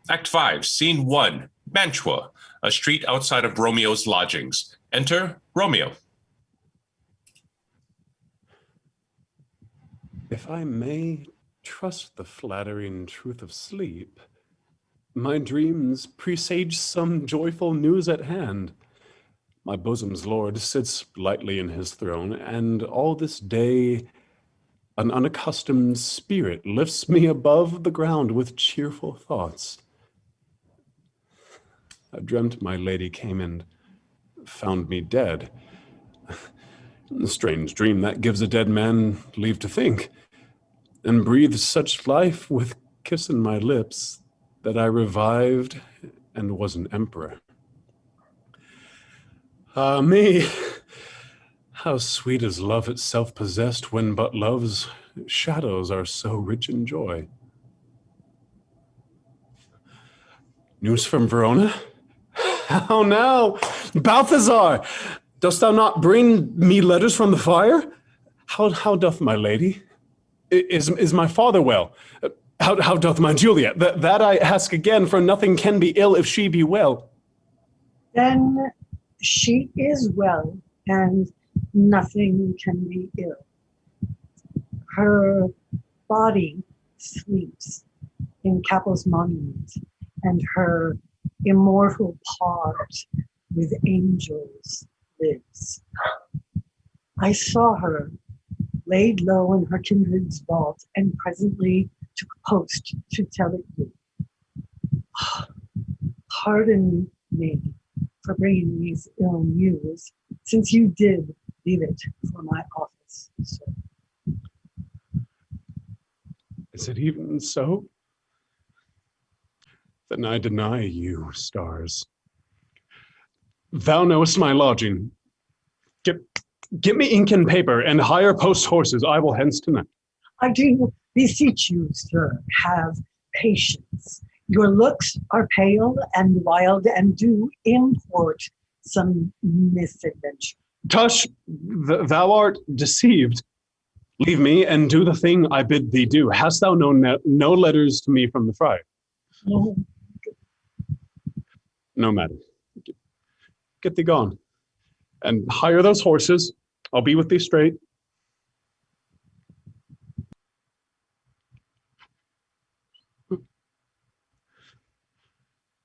Act 5, Scene 1, Mantua, a street outside of Romeo's lodgings. Enter Romeo. If I may trust the flattering truth of sleep, my dreams presage some joyful news at hand. My bosom's lord sits lightly in his throne, and all this day an unaccustomed spirit lifts me above the ground with cheerful thoughts. I dreamt my lady came and found me dead. A strange dream that gives a dead man leave to think, and breathed such life with kiss in my lips that I revived and was an emperor. Ah, me, how sweet is love itself possessed when but love's shadows are so rich in joy. News from Verona? How now, Balthazar? Dost thou not bring me letters from the fire? How doth my lady? Is my father well? How doth my Juliet? That I ask again, for nothing can be ill if she be well. Then she is well, and nothing can be ill. Her body sleeps in Capel's monument, and her immortal part with angels lives. I saw her laid low in her kindred's vault, and presently took post to tell it you. Pardon me for bringing these ill news, since you did leave it for my office, sir. Is it even so? Then I deny you, stars. Thou knowest my lodging. Get me ink and paper, and hire post horses. I will hence tonight. I do beseech you, sir, have patience. Your looks are pale and wild, and do import some misadventure. Tush, thou art deceived. Leave me and do the thing I bid thee do. Hast thou no letters to me from the friar? No. No matter. Get thee gone, and hire those horses. I'll be with thee straight.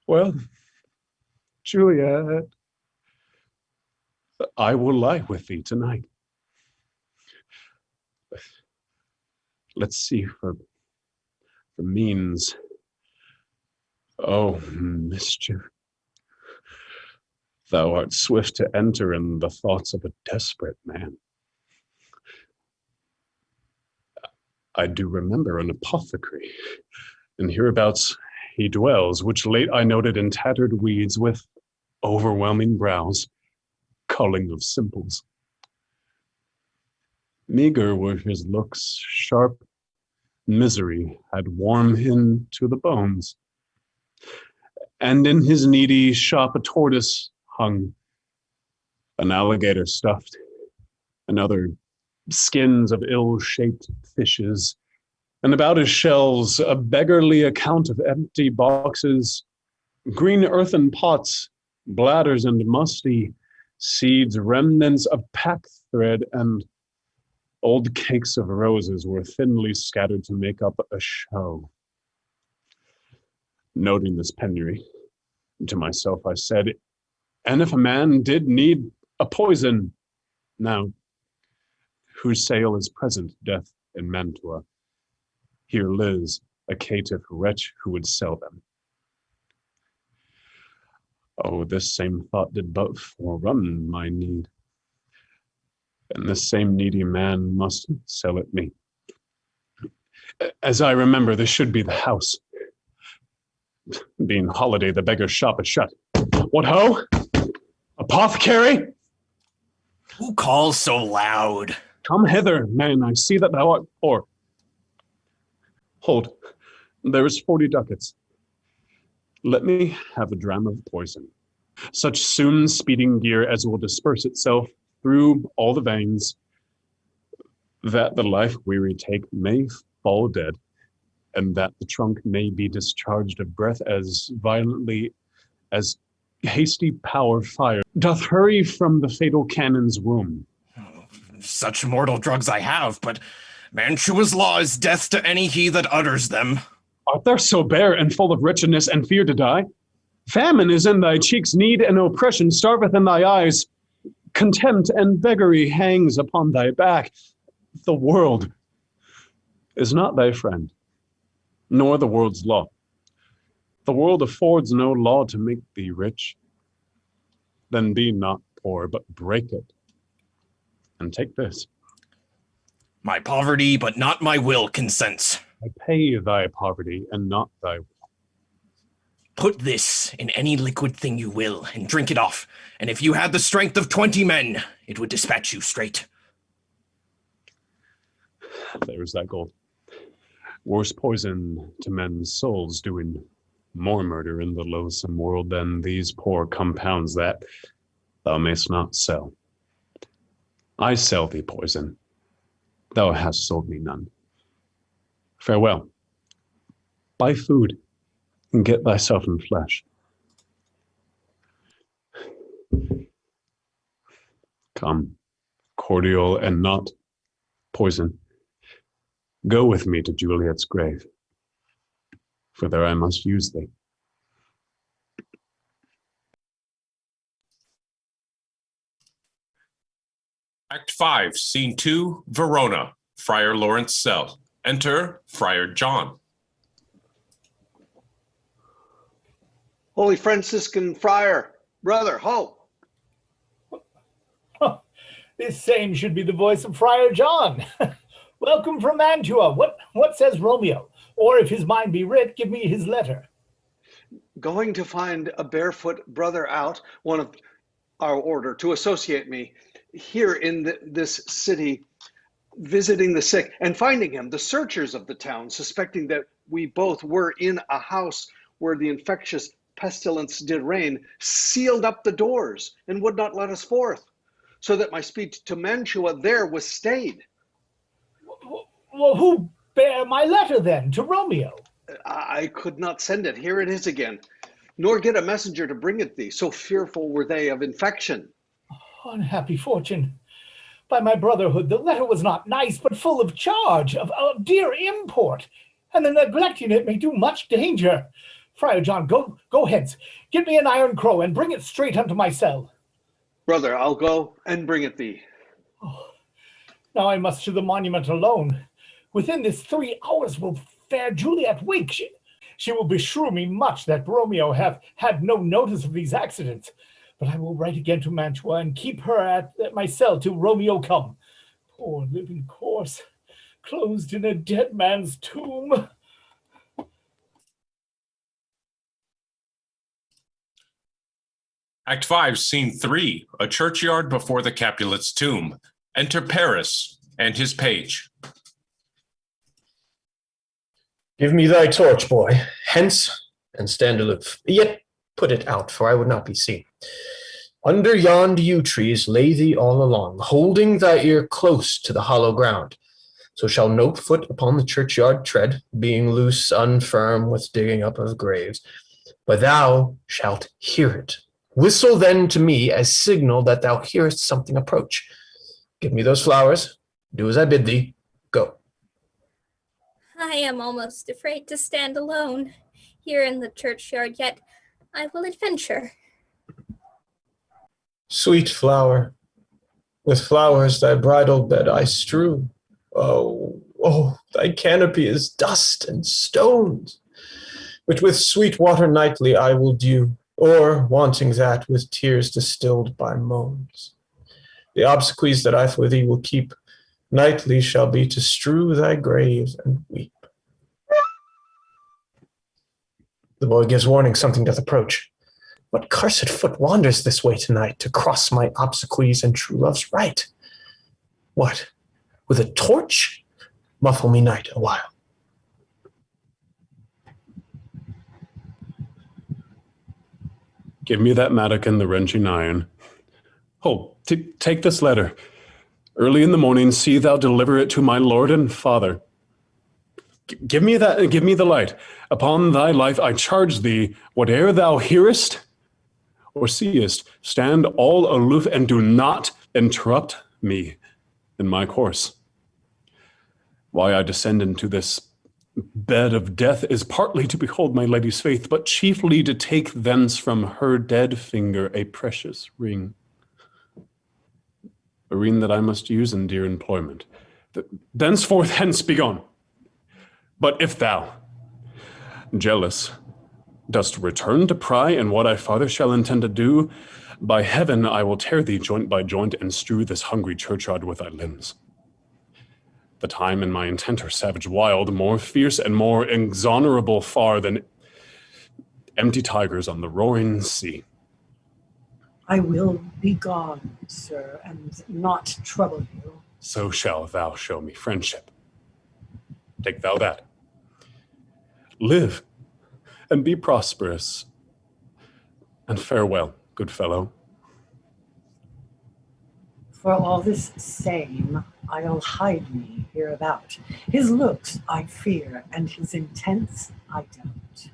Well, Juliet, I will lie with thee tonight. Let's see for means. Oh, mischief. Thou art swift to enter in the thoughts of a desperate man. I do remember an apothecary, and hereabouts he dwells, which late I noted in tattered weeds with overwhelming brows, culling of simples. Meager were his looks, sharp misery had warmed him to the bones. And in his needy shop a tortoise hung, an alligator stuffed, and other skins of ill-shaped fishes, and about his shelves a beggarly account of empty boxes, green earthen pots, bladders and musty seeds, remnants of pack thread, and old cakes of roses were thinly scattered to make up a show. Noting this penury, to myself I said, and if a man did need a poison, now, whose sale is present death in Mantua, here lives a caitiff wretch who would sell them. Oh, this same thought did but forerun my need, and this same needy man must sell it me. As I remember, this should be the house. Being holiday, the beggar's shop is shut. What ho? Apothecary? Who calls so loud? Come hither, man, I see that thou art poor. Hold, there is 40 ducats. Let me have a dram of poison, such soon speeding gear as will disperse itself through all the veins, that the life weary take may fall dead and that the trunk may be discharged of breath as violently as hasty power fire doth hurry from the fatal cannon's womb. Such mortal drugs I have, but Mantua's law is death to any he that utters them. Art thou so bare and full of wretchedness and fear to die? Famine is in thy cheeks, need and oppression starveth in thy eyes. Contempt and beggary hangs upon thy back. The world is not thy friend, nor the world's law. The world affords no law to make thee rich. Then be not poor, but break it. And take this. My poverty, but not my will, consents. I pay thy poverty, and not thy will. Put this in any liquid thing you will, and drink it off. And if you had the strength of 20 men, it would dispatch you straight. There's that gold. Worse poison to men's souls, doing more murder in the loathsome world than these poor compounds that thou mayst not sell. I sell thee poison. Thou hast sold me none. Farewell. Buy food and get thyself in flesh. Come, cordial and not poison. Go with me to Juliet's grave, for there I must use thee. Act 5, Scene 2, Verona, Friar Lawrence cell. Enter Friar John. Holy Franciscan Friar, brother, ho! This same should be the voice of Friar John. Welcome from Mantua. What says Romeo? Or if his mind be writ, give me his letter. Going to find a barefoot brother out, one of our order, to associate me here in this city, visiting the sick, and finding him, the searchers of the town, suspecting that we both were in a house where the infectious pestilence did reign, sealed up the doors and would not let us forth, so that my speed to Mantua there was stayed. Well, who bare my letter then to Romeo? I could not send it. Here it is again, nor get a messenger to bring it thee. So fearful were they of infection. Unhappy fortune. By my brotherhood, the letter was not nice, but full of charge, of dear import, and the neglecting it may do much danger. Friar John, go hence. Get me an iron crow and bring it straight unto my cell. Brother, I'll go and bring it thee. Oh, now I must to the monument alone. Within this 3 hours will fair Juliet wake. She will beshrew me much that Romeo hath had no notice of these accidents. But I will write again to Mantua and keep her at my cell till Romeo come. Poor living corse, closed in a dead man's tomb. Act 5, Scene 3, a churchyard before the Capulet's tomb. Enter Paris and his page. Give me thy torch, boy. Hence, and stand aloof. Yet put it out, for I would not be seen. Under yond yew trees lay thee all along, holding thy ear close to the hollow ground. So shall no foot upon the churchyard tread, being loose, unfirm with digging up of graves. But thou shalt hear it. Whistle then to me as signal that thou hearest something approach. Give me those flowers. Do as I bid thee. Go. I am almost afraid to stand alone here in the churchyard, yet I will adventure. Sweet flower, with flowers thy bridal bed I strew. Oh, thy canopy is dust and stones, which with sweet water nightly I will dew, or, wanting that, with tears distilled by moans. The obsequies that I for thee will keep nightly shall be to strew thy grave and weep. The boy gives warning something doth approach. What cursed foot wanders this way tonight to cross my obsequies and true love's right? What, with a torch? Muffle me night a while. Give me that mattock and the wrenching iron. Oh, take this letter. Early in the morning, see thou deliver it to my lord and father. Give me the light. Upon thy life I charge thee, whate'er thou hearest or seest, stand all aloof and do not interrupt me in my course. Why I descend into this bed of death is partly to behold my lady's faith, but chiefly to take thence from her dead finger a precious ring. A ring that I must use in dear employment. Thenceforth hence be gone. But if thou, jealous, dost return to pry in what I farther shall intend to do, by heaven I will tear thee joint by joint and strew this hungry churchyard with thy limbs. The time and my intent are savage wild, more fierce and more exonerable far than empty tigers on the roaring sea. I will be gone, sir, and not trouble you. So shall thou show me friendship. Take thou that. Live and be prosperous. And farewell, good fellow. For all this same, I'll hide me hereabout. His looks I fear, and his intents I doubt.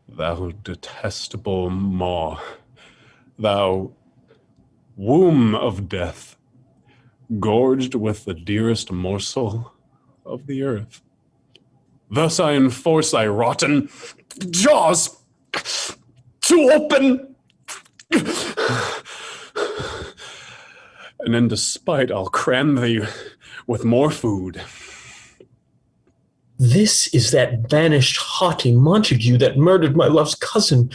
Thou detestable maw, thou womb of death, gorged with the dearest morsel of the earth. Thus I enforce thy rotten jaws to open, and in despite I'll cram thee with more food. This is that banished haughty Montague that murdered my love's cousin,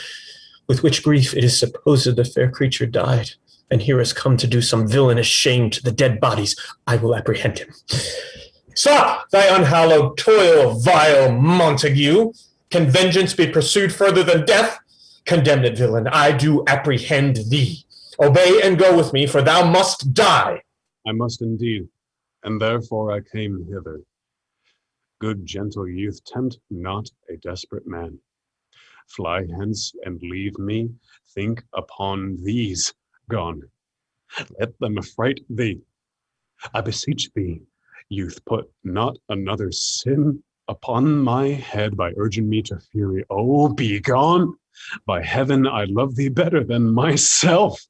with which grief it is supposed the fair creature died, and here has come to do some villainous shame to the dead bodies. I will apprehend him. Stop thy unhallowed toil, vile Montague. Can vengeance be pursued further than death? Condemned villain, I do apprehend thee. Obey and go with me, for thou must die. I must indeed, and therefore I came hither. Good gentle youth, tempt not a desperate man. Fly hence and leave me. Think upon these gone. Let them affright thee. I beseech thee, youth, put not another sin upon my head by urging me to fury. Oh, be gone. By heaven, I love thee better than myself.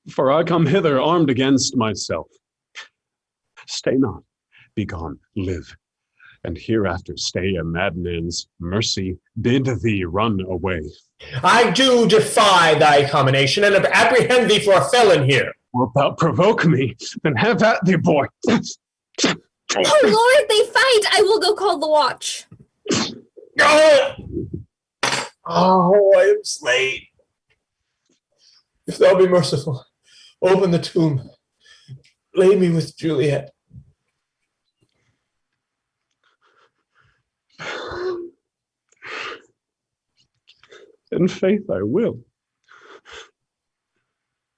For I come hither armed against myself. Stay not, be gone, live. And hereafter stay a madman's mercy, bid thee run away. I do defy thy combination, and apprehend thee for a felon here. Wilt thou provoke me? Then have at thee, boy. Oh, Lord, they fight! I will go call the watch. Oh, I am slain. If thou be merciful, open the tomb. Lay me with Juliet. In faith I will.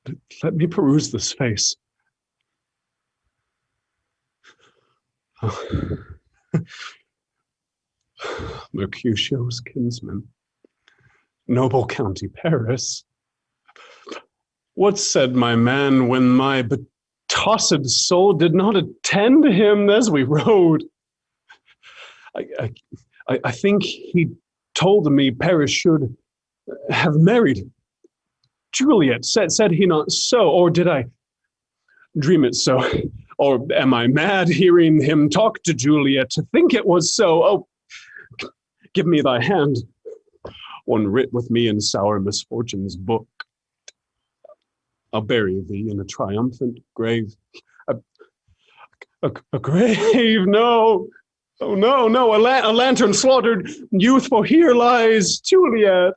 But let me peruse this face. Mercutio's kinsman, noble county Paris. What said my man when my betossed soul did not attend him as we rode? I think he told me Paris should have married Juliet. Said he not so? Or did I dream it so? Or am I mad hearing him talk to Juliet to think it was so? Oh, give me thy hand, one writ with me in sour misfortune's book. I'll bury thee in a triumphant grave. A grave, no. Oh, no, a lantern slaughtered youth, for here lies Juliet.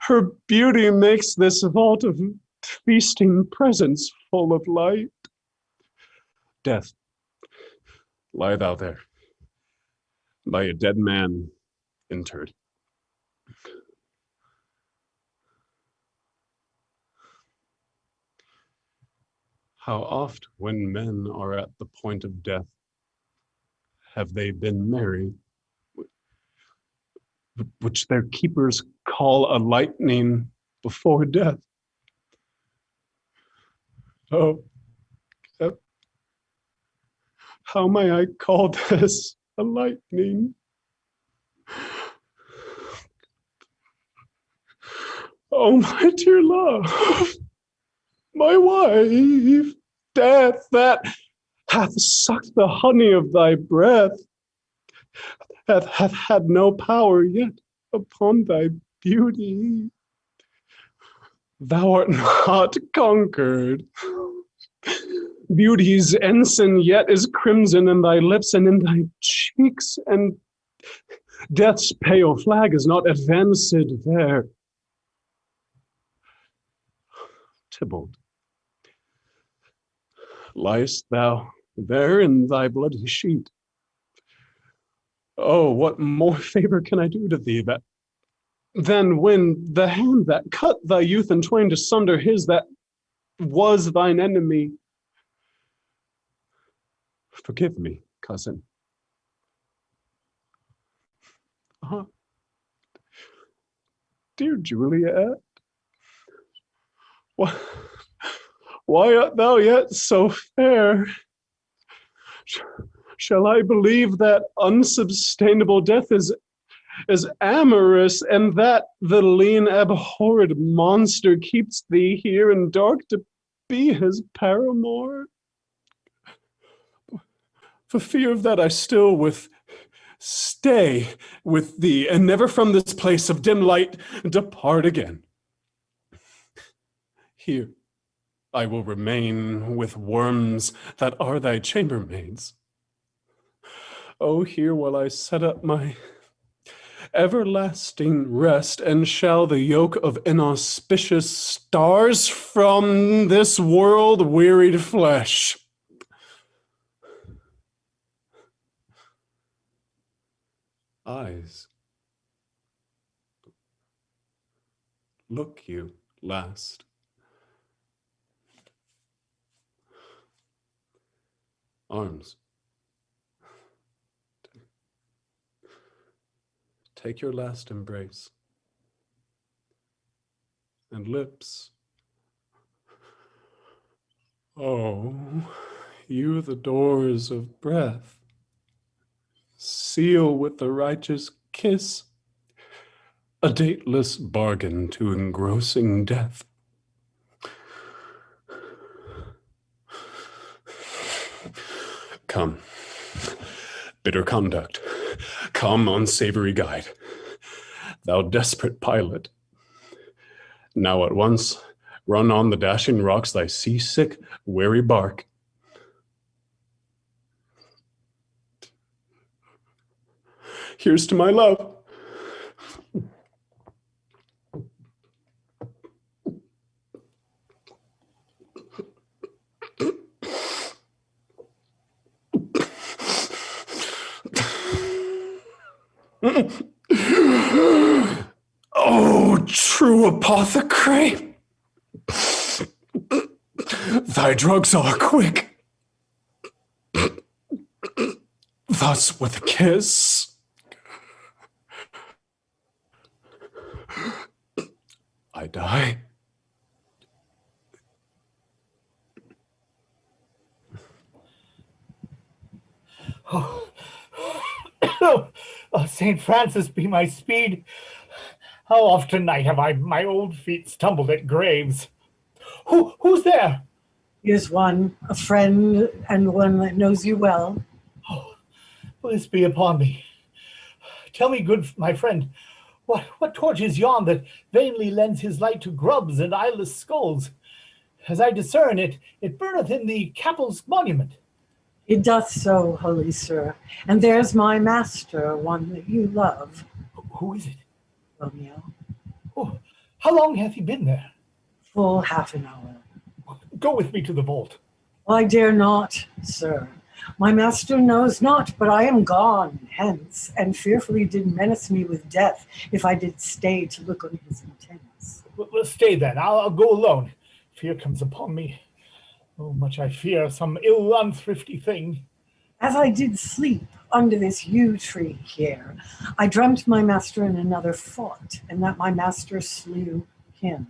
Her beauty makes this vault of feasting presence full of light. Death, lie thou there, by a dead man interred. How oft, when men are at the point of death, have they been merry, which their keepers call a lightning before death? Oh, uh, how may I call this a lightning? Oh, my dear love, my wife, death that hath sucked the honey of thy breath, hath had no power yet upon thy beauty. Thou art not conquered. Beauty's ensign yet is crimson in thy lips and in thy cheeks, and death's pale flag is not advanced there. Tybalt, liest thou there in thy bloody sheet? Oh, what more favor can I do to thee than when the hand that cut thy youth in twain to sunder his that was thine enemy? Forgive me, cousin. Dear Juliet, why art thou yet so fair? Shall I believe that unsustainable death is amorous, and that the lean abhorred monster keeps thee here in dark to be his paramour? For fear of that I still stay with thee, and never from this place of dim light depart again. Here I will remain with worms that are thy chambermaids. Oh, here will I set up my everlasting rest, and shall the yoke of inauspicious stars from this world wearied flesh. Eyes, look you last. Arms, take your last embrace. And lips, oh, you the doors of breath, seal with the righteous kiss, a dateless bargain to engrossing death. Come, bitter conduct, come, unsavory guide, thou desperate pilot. Now at once run on the dashing rocks thy seasick, weary bark. Here's to my love. Oh, true apothecary, thy drugs are quick. Thus with a kiss, I die. Oh, St. Francis be my speed. How oft tonight have my old feet stumbled at graves. Who's there? Here's one, a friend, and one that knows you well. Oh, bliss be upon me. Tell me, good my friend, what torch is yon that vainly lends his light to grubs and eyeless skulls? As I discern it, it burneth in the capel's monument. It doth so, holy sir. And there's my master, one that you love. Who is it? Romeo. Oh, how long hath he been there? Full half an hour. Go with me to the vault. I dare not, sir. My master knows not, but I am gone hence, and fearfully did menace me with death if I did stay to look on his intents. Well, stay then. I'll go alone. Fear comes upon me. Oh, much I fear some ill unthrifty thing. As I did sleep under this yew tree here, I dreamt my master and another fought, and that my master slew him.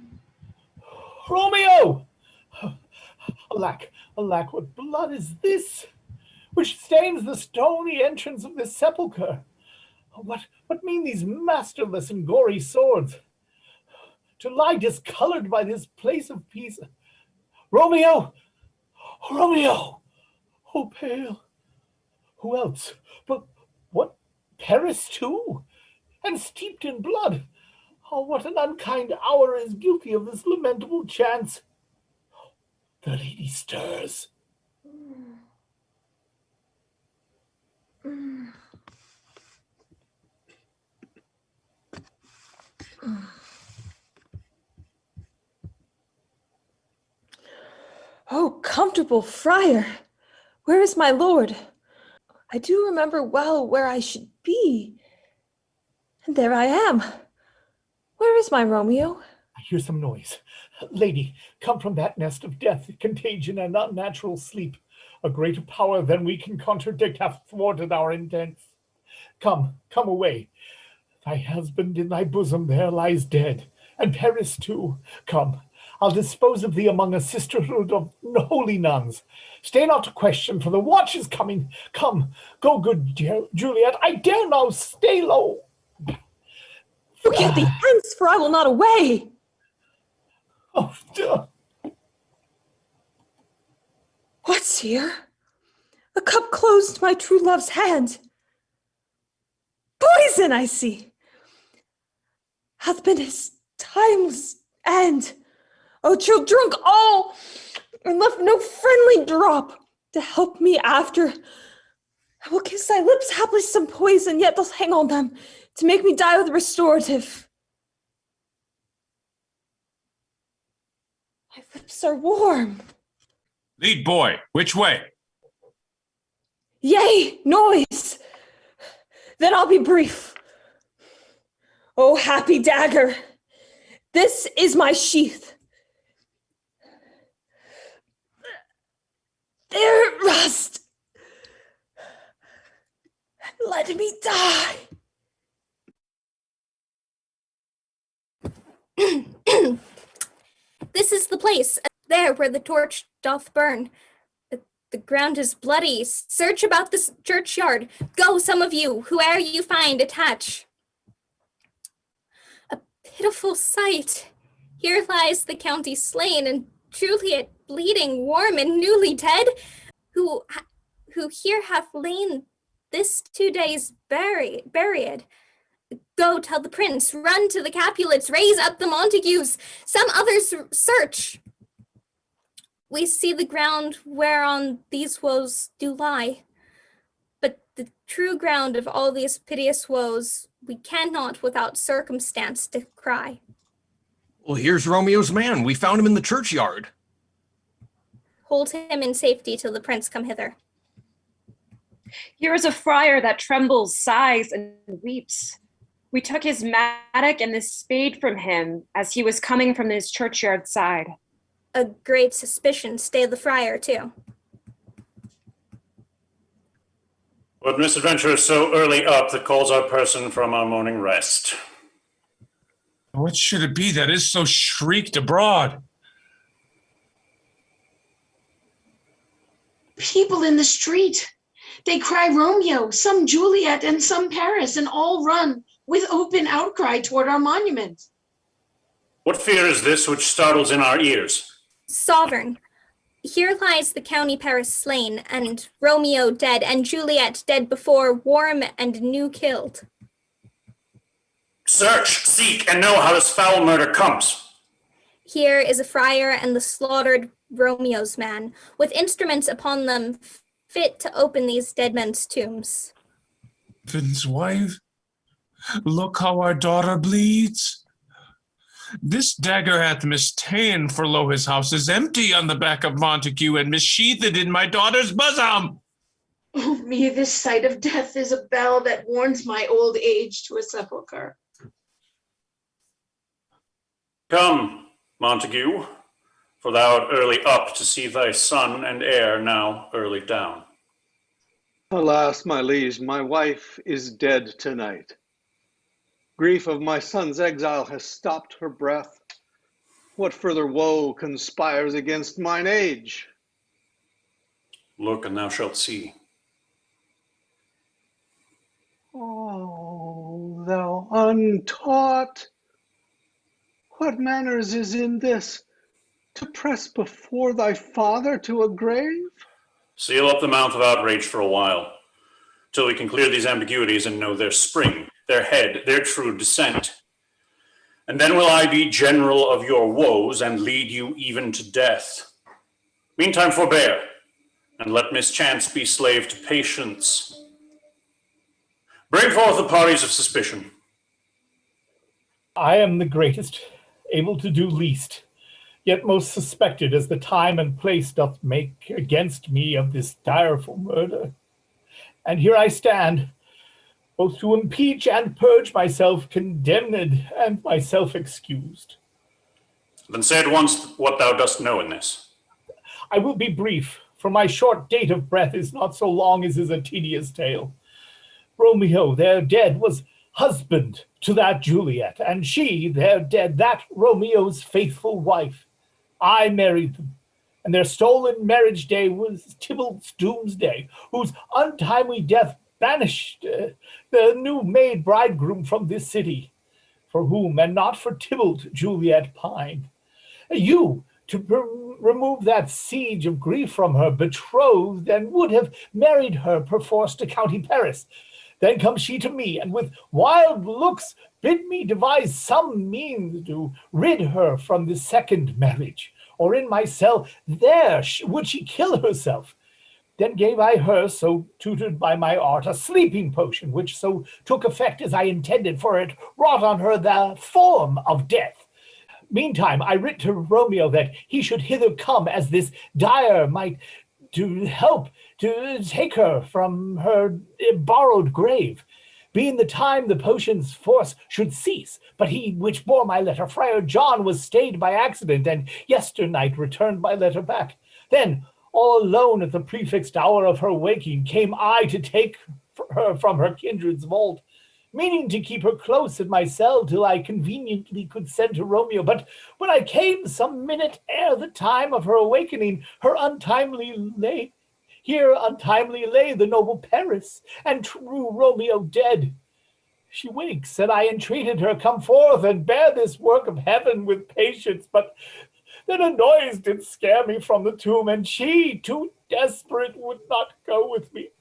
Romeo! Alack, alack, what blood is this, which stains the stony entrance of this sepulchre? What mean these masterless and gory swords? To lie discolored by this place of peace. Romeo! Romeo! Oh, pale. Who else? But what? Paris too? And steeped in blood. Oh, what an unkind hour is guilty of this lamentable chance. The lady stirs. Oh, comfortable friar, where is my lord? I do remember well where I should be. And there I am. Where is my Romeo? I hear some noise. Lady, come from that nest of death, contagion, and unnatural sleep. A greater power than we can contradict hath thwarted our intents. Come away. Thy husband in thy bosom there lies dead, and Paris too. Come, I'll dispose of thee among a sisterhood of holy nuns. Stay not to question, for the watch is coming. Come, go, good Juliet. I dare now stay low. Get thee hence, for I will not away. Oh, dear. What's here? A cup closed my true love's hand. Poison, I see, hath been his timeless end. Oh, chill drunk all, and left no friendly drop to help me after. I will kiss thy lips, haply some poison yet doth hang on them, to make me die with restorative. My lips are warm. Lead boy, which way? Yea, noise. Then I'll be brief. Oh, happy dagger, this is my sheath. There it rust. Let me die. This is the place, there where the torch doth burn. The ground is bloody. Search about this churchyard. Go, some of you, whoe'er you find, attach. A pitiful sight. Here lies the county slain, and Juliet bleeding, warm, and newly dead, who here hath lain this 2 days buried. Go, tell the prince, run to the Capulets, raise up the Montagues, some others search. We see the ground whereon these woes do lie, but the true ground of all these piteous woes we cannot without circumstance decry. Well, here's Romeo's man. We found him in the churchyard. Hold him in safety till the prince come hither. Here is a friar that trembles, sighs, and weeps. We took his mattock and the spade from him as he was coming from his churchyard side. A great suspicion stay the friar too. What misadventure is so early up that calls our person from our morning rest? What should it be that is so shrieked abroad? People in the street. They cry Romeo, some Juliet, and some Paris, and all run with open outcry toward our monument. What fear is this which startles in our ears? Sovereign, here lies the county Paris slain, and Romeo dead, and Juliet dead before, warm and new killed. Search, seek, and know how this foul murder comes. Here is a friar and the slaughtered Romeo's man, with instruments upon them fit to open these dead men's tombs. Heaven's wife, look how our daughter bleeds. This dagger hath mista'en, for lo, his house is empty on the back of Montague, and missheathed in my daughter's bosom. Oh, me, this sight of death is a bell that warns my old age to a sepulchre. Come, Montague, for thou art early up to see thy son and heir now early down. Alas, my liege, my wife is dead tonight. Grief of my son's exile has stopped her breath. What further woe conspires against mine age? Look, and thou shalt see. Oh, thou untaught! What manners is in this, to press before thy father to a grave? Seal up the mouth of outrage for a while, till we can clear these ambiguities and know their spring, their head, their true descent. And then will I be general of your woes and lead you even to death. Meantime forbear, and let mischance be slave to patience. Bring forth the parties of suspicion. I am the greatest, able to do least, yet most suspected, as the time and place doth make against me of this direful murder. And here I stand, both to impeach and purge myself condemned and myself excused. Then say at once what thou dost know in this. I will be brief, for my short date of breath is not so long as is a tedious tale. Romeo, there dead, was husband to that Juliet, and she, there dead, that Romeo's faithful wife. I married them, and their stolen marriage day was Tybalt's doomsday, whose untimely death banished the new-made bridegroom from this city, for whom, and not for Tybalt, Juliet pined. You, to remove that siege of grief from her, betrothed, and would have married her perforce to County Paris. Then comes she to me, and with wild looks bid me devise some means to rid her from this second marriage, or in my cell there would she kill herself. Then gave I her, so tutored by my art, a sleeping potion, which so took effect as I intended, for it wrought on her the form of death. Meantime, I writ to Romeo that he should hither come, as this dire might, to help to take her from her borrowed grave, being the time the potion's force should cease. But he which bore my letter, Friar John, was stayed by accident, and yesternight returned my letter back. Then, all alone at the prefixed hour of her waking, came I to take her from her kindred's vault, meaning to keep her close in my cell till I conveniently could send to Romeo. But when I came some minute ere the time of her awakening, here untimely lay the noble Paris, and true Romeo dead. She wakes, and I entreated her, come forth and bear this work of heaven with patience. But then a noise did scare me from the tomb, and she, too desperate, would not go with me,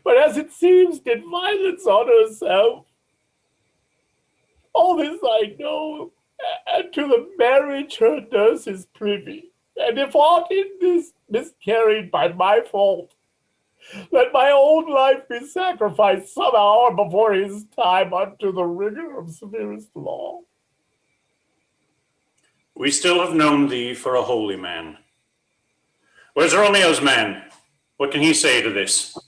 but as it seems did violence on herself. All this I know, and to the marriage her nurse is privy. And if aught in this miscarried by my fault, let my own life be sacrificed some hour before his time unto the rigor of severest law. We still have known thee for a holy man. Where's Romeo's man? What can he say to this?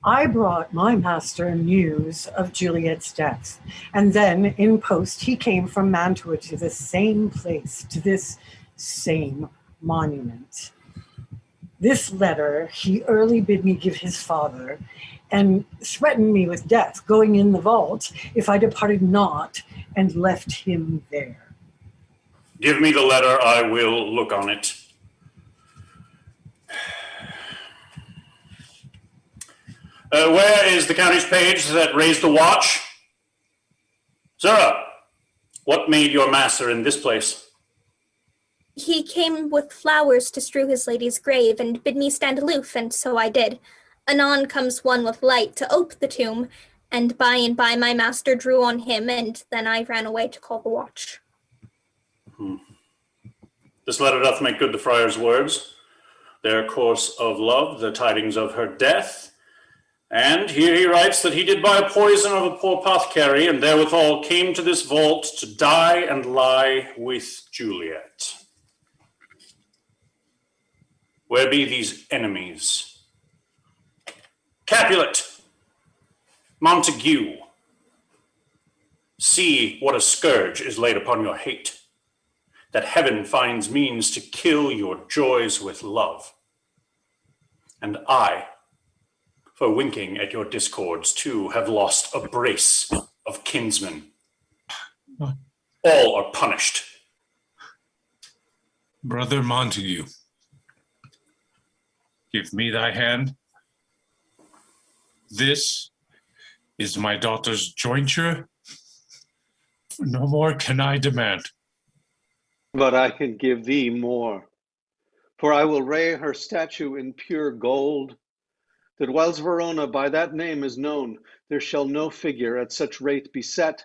I brought my master news of Juliet's death, and then in post he came from Mantua to the same place, to this same monument. This letter he early bid me give his father, and threatened me with death, going in the vault, if I departed not and left him there. Give me the letter, I will look on it. Where is the county's page that raised the watch? Sirrah, what made your master in this place? He came with flowers to strew his lady's grave, and bid me stand aloof, and so I did. Anon comes one with light to ope the tomb, and by my master drew on him, and then I ran away to call the watch. This letter doth make good the friar's words, their course of love, the tidings of her death. And here he writes that he did buy a poison of a poor apothecary, and therewithal came to this vault to die and lie with Juliet. Where be these enemies? Capulet, Montague, see what a scourge is laid upon your hate, that heaven finds means to kill your joys with love. And I, for winking at your discords, too, have lost a brace of kinsmen. All are punished. Brother Montague, Give me thy hand. This is my daughter's jointure. No more can I demand. But I can give thee more. For I will ray her statue in pure gold, that whiles Verona by that name is known, there shall no figure at such rate be set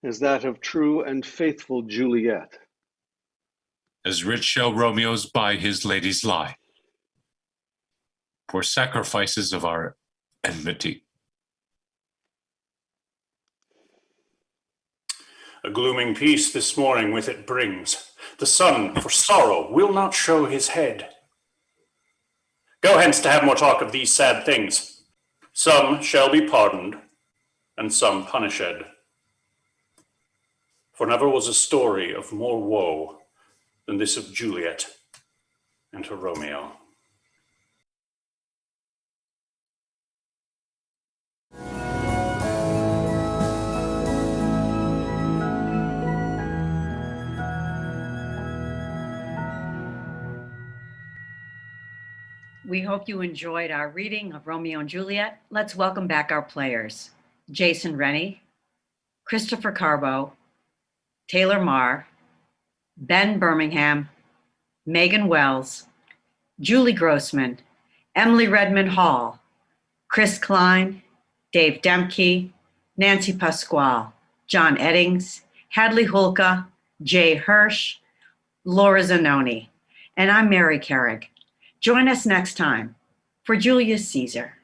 as that of true and faithful Juliet. As rich shall Romeo's by his ladies lie, for sacrifices of our enmity. A glooming peace this morning with it brings. The sun for sorrow will not show his head. Go hence to have more talk of these sad things. Some shall be pardoned, and some punished. For never was a story of more woe than this of Juliet and her Romeo. We hope you enjoyed our reading of Romeo and Juliet. Let's welcome back our players. Jason Rennie, Christopher Carbo, Taylor Marr, Ben Birmingham, Megan Wells, Julie Grossman, Emily Redmond Hall, Chris Klein, Dave Demke, Nancy Pasquale, John Eddings, Hadley Hulka, Jay Hirsch, Laura Zanoni, and I'm Mary Carrick. Join us next time for Julius Caesar.